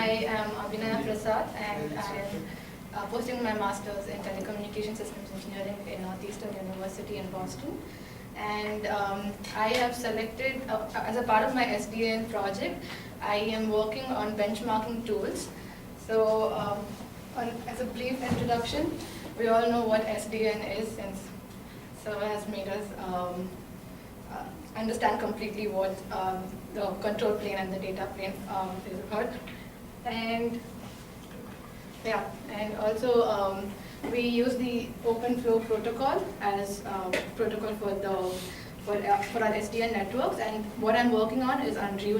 I am Abhinaya Prasad and I am pursuing my master's in telecommunication systems engineering in Northeastern University in Boston. And I have selected, as a part of my SDN project, I am working on benchmarking tools. So as a brief introduction, we all know what SDN is, since Server has made us understand completely what the control plane and the data plane is about. And yeah, and also we use the OpenFlow protocol as protocol for our SDN networks, and what I'm working on is Unreal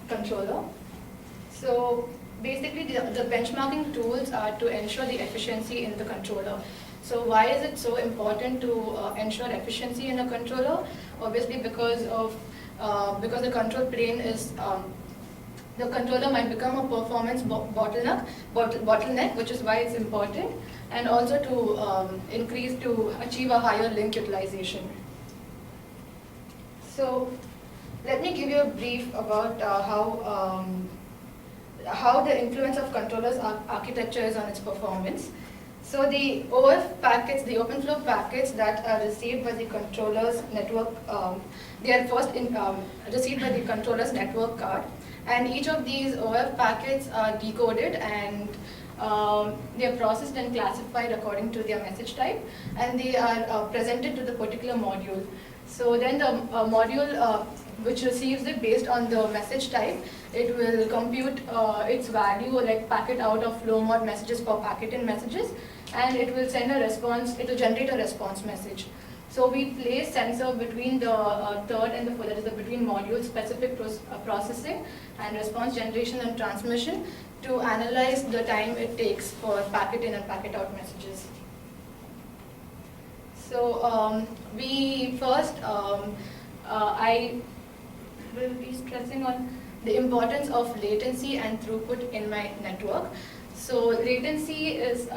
controller. So basically the benchmarking tools are to ensure the efficiency in the controller. So why is it so important to ensure efficiency in a controller? Obviously because the control plane is the controller might become a performance bottleneck, which is why it's important, and also to achieve a higher link utilization. So let me give you a brief about how the influence of controllers architecture is on its performance. So the OF packets, the OpenFlow packets that are received by the controller's network, they are first received by the controller's network card, and each of these OF packets are decoded and they are processed and classified according to their message type, and they are presented to the particular module. So then the module which receives it based on the message type, it will compute its value, like packet out of flow mode messages for packet in messages, and it will send a response, it will generate a response message. So we place sensor between the third and the fourth, that is between module specific processing and response generation and transmission to analyze the time it takes for packet in and packet out messages. So we first, I will be stressing on the importance of latency and throughput in my network. So latency is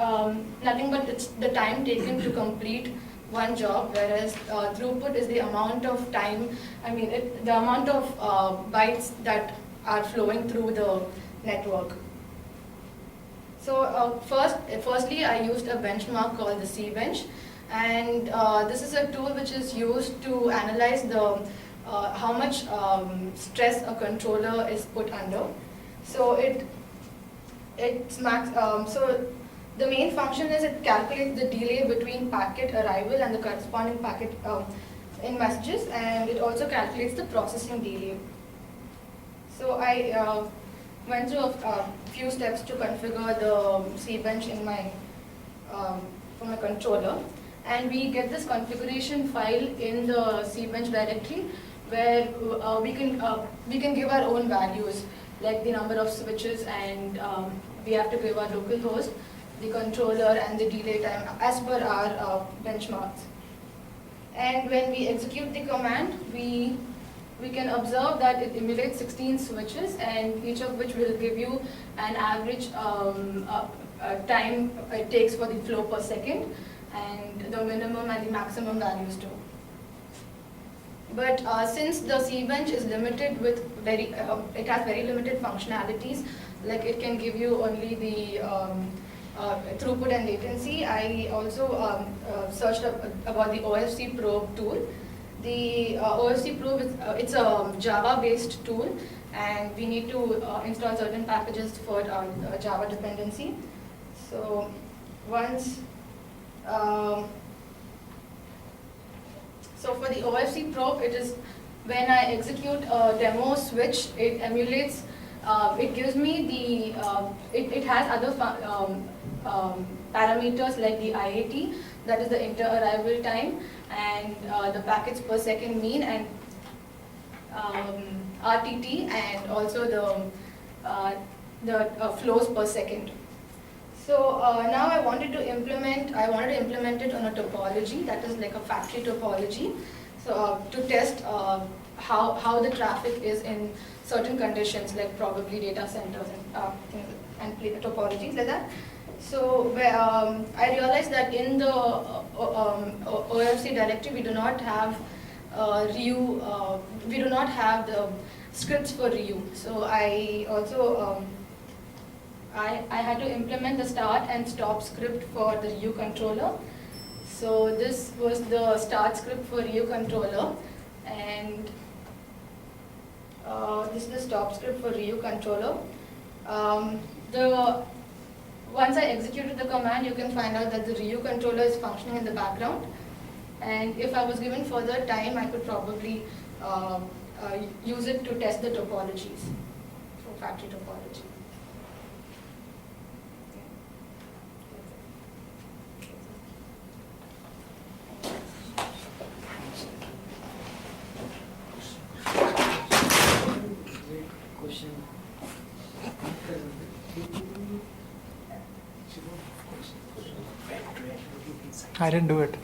nothing but it's the time taken to complete one job, whereas throughput is the amount of time, the amount of bytes that are flowing through the network. So firstly, I used a benchmark called the C-Bench, and this is a tool which is used to analyze the how much stress a controller is put under. So so the main function is it calculates the delay between packet arrival and the corresponding packet in messages, and it also calculates the processing delay. So I went through a few steps to configure the C-Bench in my for my controller, and we get this configuration file in the C-Bench directory, where we can give our own values, like the number of switches, and we have to give our local host, the controller, and the delay time as per our benchmarks. And when we execute the command, we can observe that it emulates 16 switches, and each of which will give you an average time it takes for the flow per second, and the minimum and the maximum values too. But since the C-Bench is limited with it has very limited functionalities, like it can give you only the throughput and latency, I also searched about the OFC Probe tool. The OFC Probe it's a Java-based tool, and we need to install certain packages for Java dependency. So once so for the OFC Probe, it is when I execute a demo switch, it emulates, it gives me the, it has other parameters like the IAT, that is the inter-arrival time, and the packets per second mean, and RTT, and also the flows per second. So now I wanted to implement it on a topology, that is like a factory topology. So to test how the traffic is in certain conditions, like probably data centers and topologies like that. So I realized that in the OFC directory we do not have we do not have the scripts for Ryu. So I also I had to implement the start and stop script for the Ryu controller. So this was the start script for Ryu controller, and this is the stop script for Ryu controller. Once I executed the command, you can find out that the Ryu controller is functioning in the background. And if I was given further time, I could probably use it to test the topologies, for factory topology. Question. I didn't do it.